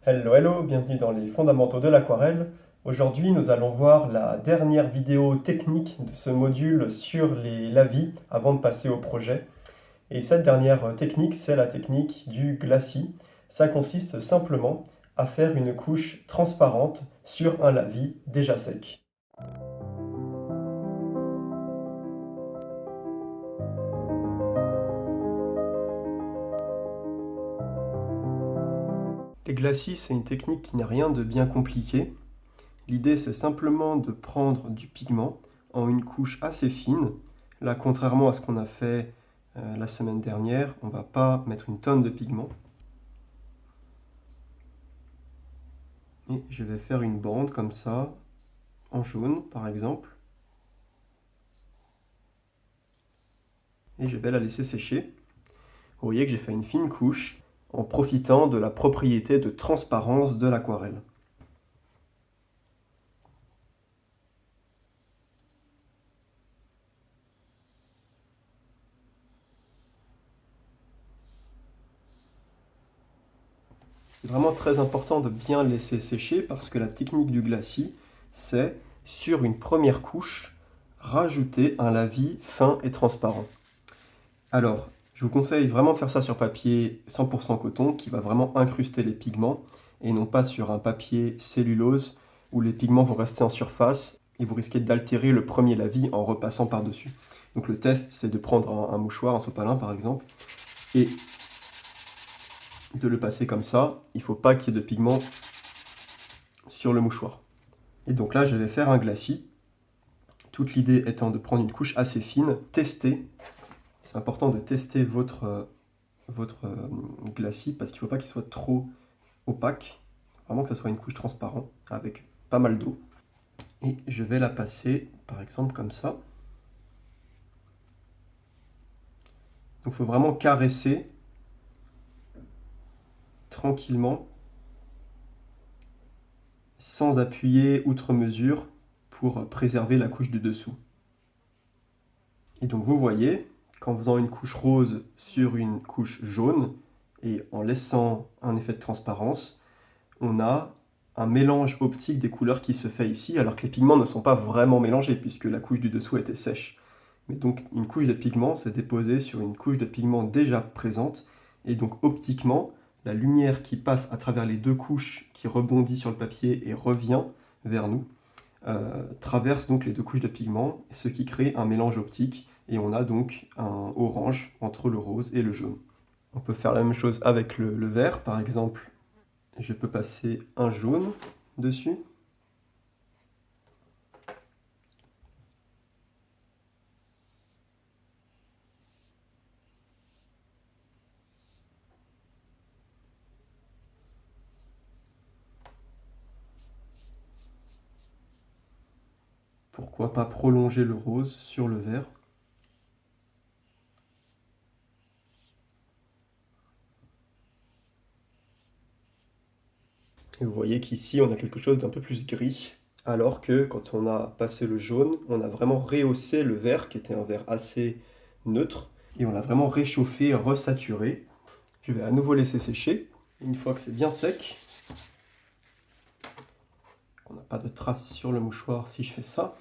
Hello, hello, bienvenue dans les fondamentaux de l'aquarelle. Aujourd'hui, nous allons voir la dernière vidéo technique de ce module sur les lavis avant de passer au projet. Et cette dernière technique, c'est la technique du glacis. Ça consiste simplement à faire une couche transparente sur un lavis déjà sec. Les glacis, c'est une technique qui n'a rien de bien compliqué. L'idée, c'est simplement de prendre du pigment en une couche assez fine. Là, contrairement à ce qu'on a fait la semaine dernière, on ne va pas mettre une tonne de pigment. Et je vais faire une bande comme ça, en jaune par exemple. Et je vais la laisser sécher. Vous voyez que j'ai fait une fine couche en profitant de la propriété de transparence de l'aquarelle. C'est vraiment très important de bien laisser sécher parce que la technique du glacis, c'est sur une première couche, rajouter un lavis fin et transparent. Alors, je vous conseille vraiment de faire ça sur papier 100% coton qui va vraiment incruster les pigments et non pas sur un papier cellulose où les pigments vont rester en surface et vous risquez d'altérer le premier lavis en repassant par-dessus. Donc le test, c'est de prendre un mouchoir, un sopalin par exemple, et de le passer comme ça. Il ne faut pas qu'il y ait de pigment sur le mouchoir. Et donc là, je vais faire un glacis. Toute l'idée étant de prendre une couche assez fine, tester. C'est important de tester votre glacis parce qu'il ne faut pas qu'il soit trop opaque. Vraiment que ce soit une couche transparente avec pas mal d'eau. Et je vais la passer par exemple comme ça. Donc il faut vraiment caresser tranquillement sans appuyer outre mesure pour préserver la couche du dessous. Et donc vous voyez qu'en faisant une couche rose sur une couche jaune et en laissant un effet de transparence, on a un mélange optique des couleurs qui se fait ici, alors que les pigments ne sont pas vraiment mélangés puisque la couche du dessous était sèche. Mais donc une couche de pigment s'est déposée sur une couche de pigment déjà présente, et donc optiquement, la lumière qui passe à travers les deux couches, qui rebondit sur le papier et revient vers nous, traverse donc les deux couches de pigment, ce qui crée un mélange optique, et on a donc un orange entre le rose et le jaune. On peut faire la même chose avec le vert, par exemple. Je peux passer un jaune dessus. Pourquoi pas prolonger le rose sur le vert? Et vous voyez qu'ici, on a quelque chose d'un peu plus gris, alors que quand on a passé le jaune, on a vraiment rehaussé le vert, qui était un vert assez neutre, et on l'a vraiment réchauffé, resaturé. Je vais à nouveau laisser sécher. Une fois que c'est bien sec, on n'a pas de traces sur le mouchoir si je fais ça,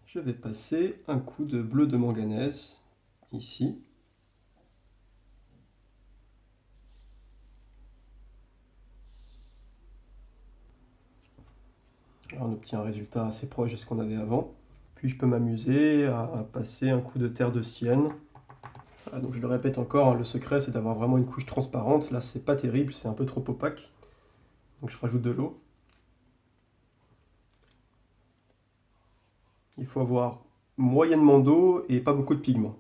je vais passer un coup de bleu de manganèse, ici. Alors on obtient un résultat assez proche de ce qu'on avait avant. Puis je peux m'amuser à passer un coup de terre de sienne. Voilà, donc je le répète encore, hein, le secret c'est d'avoir vraiment une couche transparente. Là c'est pas terrible, c'est un peu trop opaque. Donc je rajoute de l'eau. Il faut avoir moyennement d'eau et pas beaucoup de pigment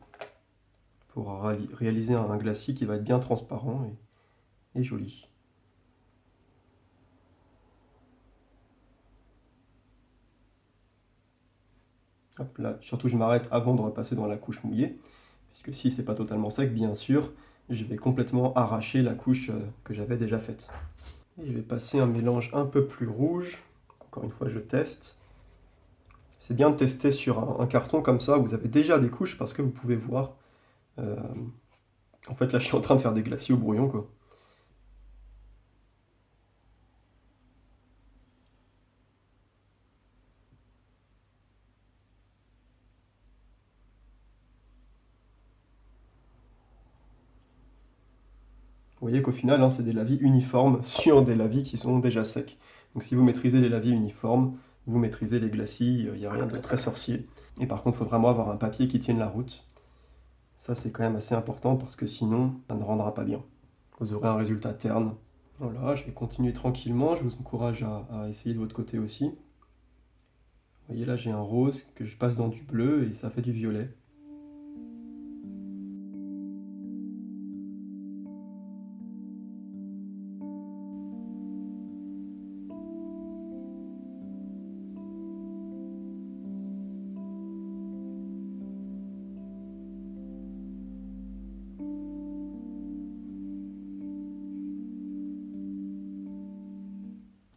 pour réaliser un glacis qui va être bien transparent et joli. Hop là, surtout je m'arrête avant de repasser dans la couche mouillée, puisque si c'est pas totalement sec, bien sûr, je vais complètement arracher la couche que j'avais déjà faite. Et je vais passer un mélange un peu plus rouge. Encore une fois, je teste. C'est bien de tester sur un carton comme ça, vous avez déjà des couches parce que vous pouvez voir. euh, En fait, là, je suis en train de faire des glacis au brouillon, quoi. Vous voyez qu'au final, hein, c'est des lavis uniformes sur des lavis qui sont déjà secs. Donc si vous maîtrisez les lavis uniformes, vous maîtrisez les glacis, il n'y a rien de très sorcier. Et par contre, il faut vraiment avoir un papier qui tienne la route. Ça, c'est quand même assez important parce que sinon, ça ne rendra pas bien. Vous aurez un résultat terne. Voilà, je vais continuer tranquillement. Je vous encourage à essayer de votre côté aussi. Vous voyez là, j'ai un rose que je passe dans du bleu et ça fait du violet.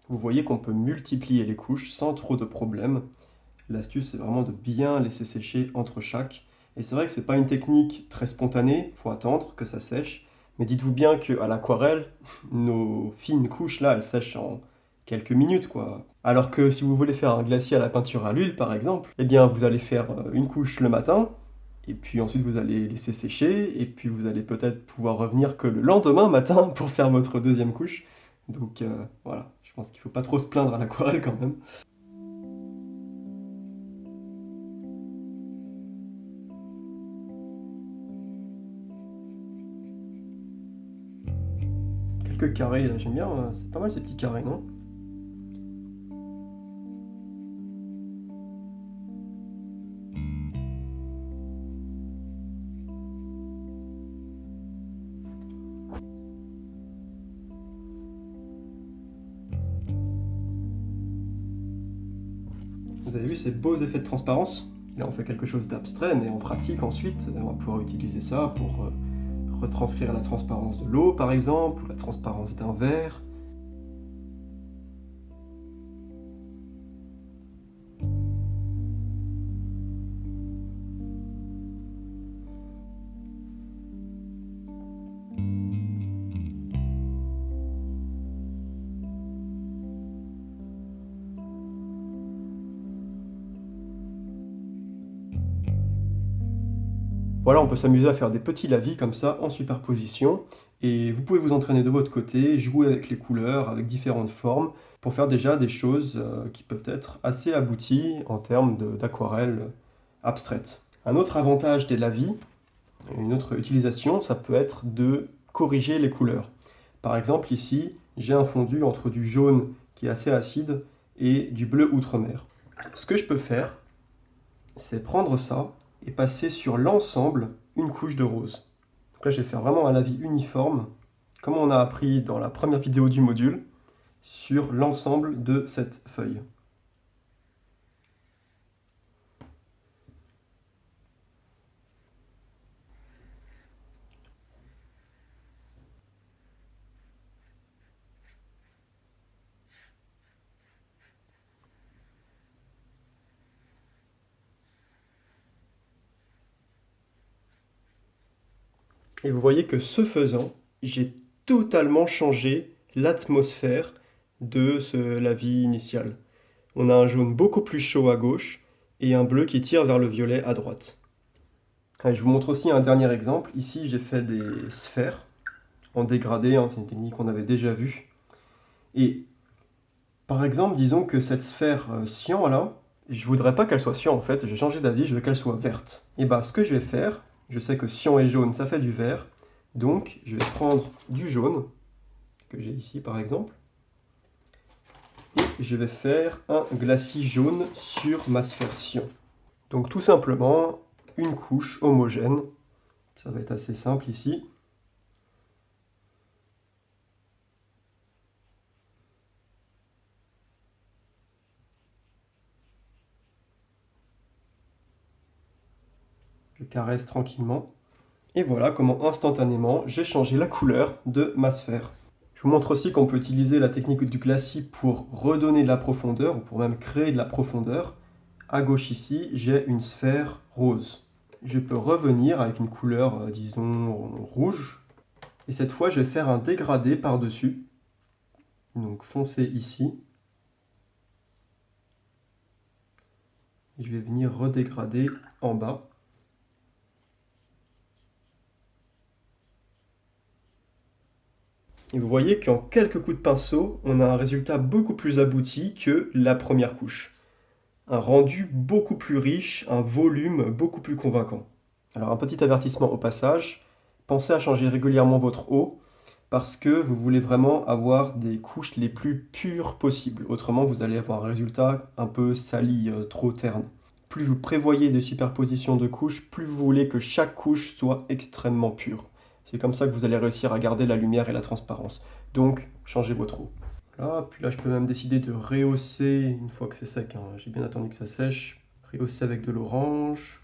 Vous voyez qu'on peut multiplier les couches sans trop de problèmes. L'astuce, c'est vraiment de bien laisser sécher entre chaque. Et c'est vrai que c'est pas une technique très spontanée, il faut attendre que ça sèche. Mais dites-vous bien qu'à l'aquarelle, nos fines couches là, elles sèchent en quelques minutes quoi. Alors que si vous voulez faire un glacier à la peinture à l'huile par exemple, eh bien vous allez faire une couche le matin, et puis ensuite vous allez laisser sécher, et puis vous allez peut-être pouvoir revenir que le lendemain matin pour faire votre deuxième couche. Donc voilà, je pense qu'il faut pas trop se plaindre à l'aquarelle quand même. Quelques carrés là, j'aime bien, c'est pas mal ces petits carrés, non? Vous avez vu ces beaux effets de transparence? Là on fait quelque chose d'abstrait, mais en pratique ensuite, on va pouvoir utiliser ça pour retranscrire la transparence de l'eau par exemple, ou la transparence d'un verre. Voilà, on peut s'amuser à faire des petits lavis comme ça en superposition. Et vous pouvez vous entraîner de votre côté, jouer avec les couleurs, avec différentes formes, pour faire déjà des choses qui peuvent être assez abouties en termes d'aquarelle abstraite. Un autre avantage des lavis, une autre utilisation, ça peut être de corriger les couleurs. Par exemple, ici, j'ai un fondu entre du jaune qui est assez acide et du bleu outre-mer. Ce que je peux faire, c'est prendre ça et passer sur l'ensemble une couche de rose. Donc là, je vais faire vraiment un lavis uniforme, comme on a appris dans la première vidéo du module, sur l'ensemble de cette feuille. Et vous voyez que ce faisant, j'ai totalement changé l'atmosphère de ce lavis initial. On a un jaune beaucoup plus chaud à gauche et un bleu qui tire vers le violet à droite. Allez, je vous montre aussi un dernier exemple. Ici, j'ai fait des sphères en dégradé, hein, c'est une technique qu'on avait déjà vue. Et par exemple, disons que cette sphère cyan là, je voudrais pas qu'elle soit cyan en fait, j'ai changé d'avis, je veux qu'elle soit verte. Et bah ce que je vais faire, je sais que cyan et jaune ça fait du vert, donc je vais prendre du jaune, que j'ai ici par exemple, et je vais faire un glacis jaune sur ma sphère cyan. Donc tout simplement, une couche homogène, ça va être assez simple ici. Je caresse tranquillement. Et voilà comment instantanément j'ai changé la couleur de ma sphère. Je vous montre aussi qu'on peut utiliser la technique du glacis pour redonner de la profondeur, ou pour même créer de la profondeur. À gauche ici, j'ai une sphère rose. Je peux revenir avec une couleur, disons, rouge. Et cette fois, je vais faire un dégradé par-dessus. Donc foncé ici. Et je vais venir redégrader en bas. Et vous voyez qu'en quelques coups de pinceau, on a un résultat beaucoup plus abouti que la première couche. Un rendu beaucoup plus riche, un volume beaucoup plus convaincant. Alors un petit avertissement au passage, pensez à changer régulièrement votre eau parce que vous voulez vraiment avoir des couches les plus pures possibles. Autrement, vous allez avoir un résultat un peu sali, trop terne. Plus vous prévoyez des superpositions de couches, plus vous voulez que chaque couche soit extrêmement pure. C'est comme ça que vous allez réussir à garder la lumière et la transparence. Donc, changez votre eau. Là, puis là, je peux même décider de rehausser une fois que c'est sec, hein. J'ai bien attendu que ça sèche. Rehausser avec de l'orange.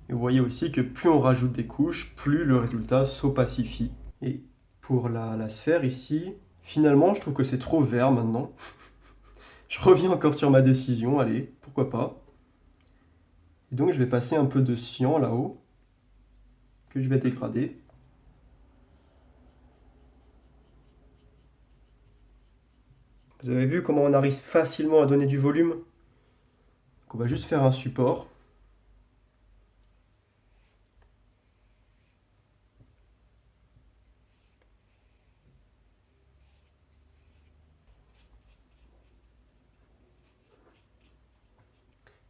Et vous voyez aussi que plus on rajoute des couches, plus le résultat s'opacifie. Et pour la sphère ici, finalement, je trouve que c'est trop vert maintenant. Je reviens encore sur ma décision, allez, pourquoi pas. Et donc je vais passer un peu de cyan là-haut, que je vais dégrader. Vous avez vu comment on arrive facilement à donner du volume? Donc on va juste faire un support.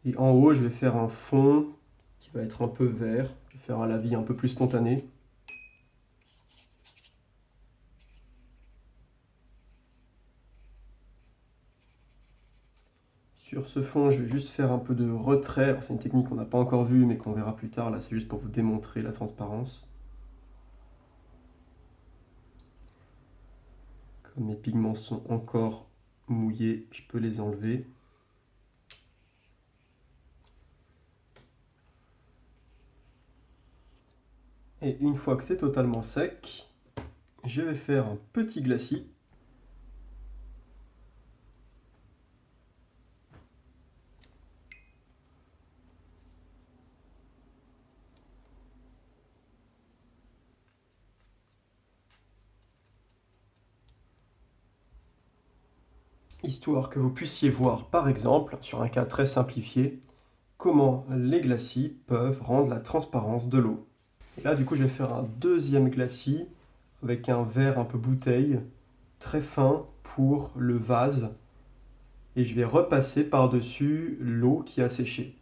Et en haut, je vais faire un fond qui va être un peu vert. Je vais faire un lavis un peu plus spontané. Sur ce fond, je vais juste faire un peu de retrait. C'est une technique qu'on n'a pas encore vue, mais qu'on verra plus tard. Là, c'est juste pour vous démontrer la transparence. Comme mes pigments sont encore mouillés, je peux les enlever. Et une fois que c'est totalement sec, je vais faire un petit glacis. Histoire que vous puissiez voir, par exemple, sur un cas très simplifié, comment les glacis peuvent rendre la transparence de l'eau. Et là, du coup, je vais faire un deuxième glacis avec un verre un peu bouteille, très fin pour le vase. Et je vais repasser par-dessus l'eau qui a séché.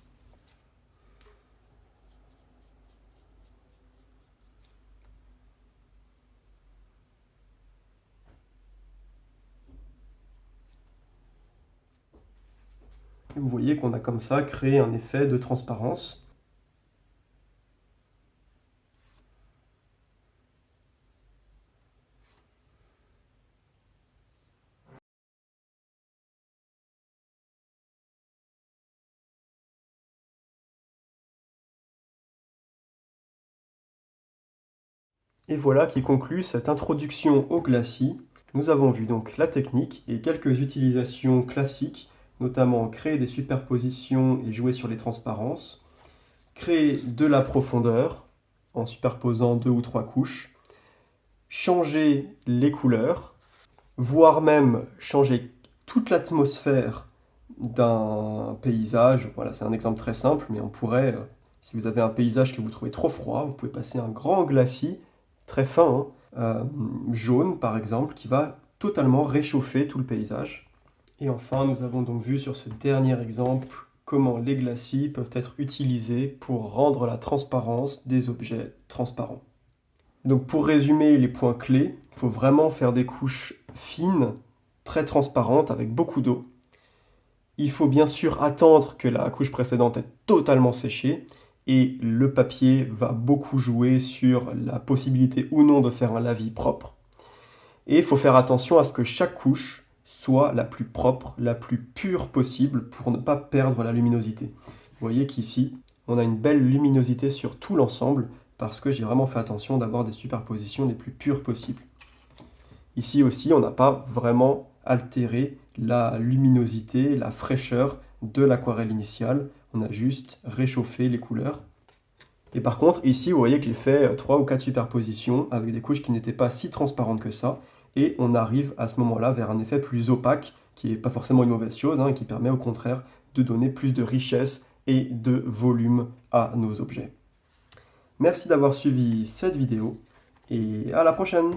Et vous voyez qu'on a comme ça créé un effet de transparence. Et voilà qui conclut cette introduction au glacis. Nous avons vu donc la technique et quelques utilisations classiques, notamment créer des superpositions et jouer sur les transparences, créer de la profondeur en superposant 2 ou 3 couches, changer les couleurs, voire même changer toute l'atmosphère d'un paysage. Voilà, c'est un exemple très simple, mais on pourrait, si vous avez un paysage que vous trouvez trop froid, vous pouvez passer un grand glacis, très fin, hein, jaune par exemple, qui va totalement réchauffer tout le paysage. Et enfin, nous avons donc vu sur ce dernier exemple comment les glacis peuvent être utilisés pour rendre la transparence des objets transparents. Donc pour résumer les points clés, il faut vraiment faire des couches fines, très transparentes, avec beaucoup d'eau. Il faut bien sûr attendre que la couche précédente ait totalement séché, et le papier va beaucoup jouer sur la possibilité ou non de faire un lavis propre. Et il faut faire attention à ce que chaque couche soit la plus propre, la plus pure possible pour ne pas perdre la luminosité. Vous voyez qu'ici, on a une belle luminosité sur tout l'ensemble parce que j'ai vraiment fait attention d'avoir des superpositions les plus pures possibles. Ici aussi, on n'a pas vraiment altéré la luminosité, la fraîcheur de l'aquarelle initiale. On a juste réchauffé les couleurs. Et par contre, ici, vous voyez que j'ai fait 3 ou 4 superpositions avec des couches qui n'étaient pas si transparentes que ça. et on arrive à ce moment-là vers un effet plus opaque, qui n'est pas forcément une mauvaise chose, hein, qui permet au contraire de donner plus de richesse et de volume à nos objets. Merci d'avoir suivi cette vidéo et à la prochaine!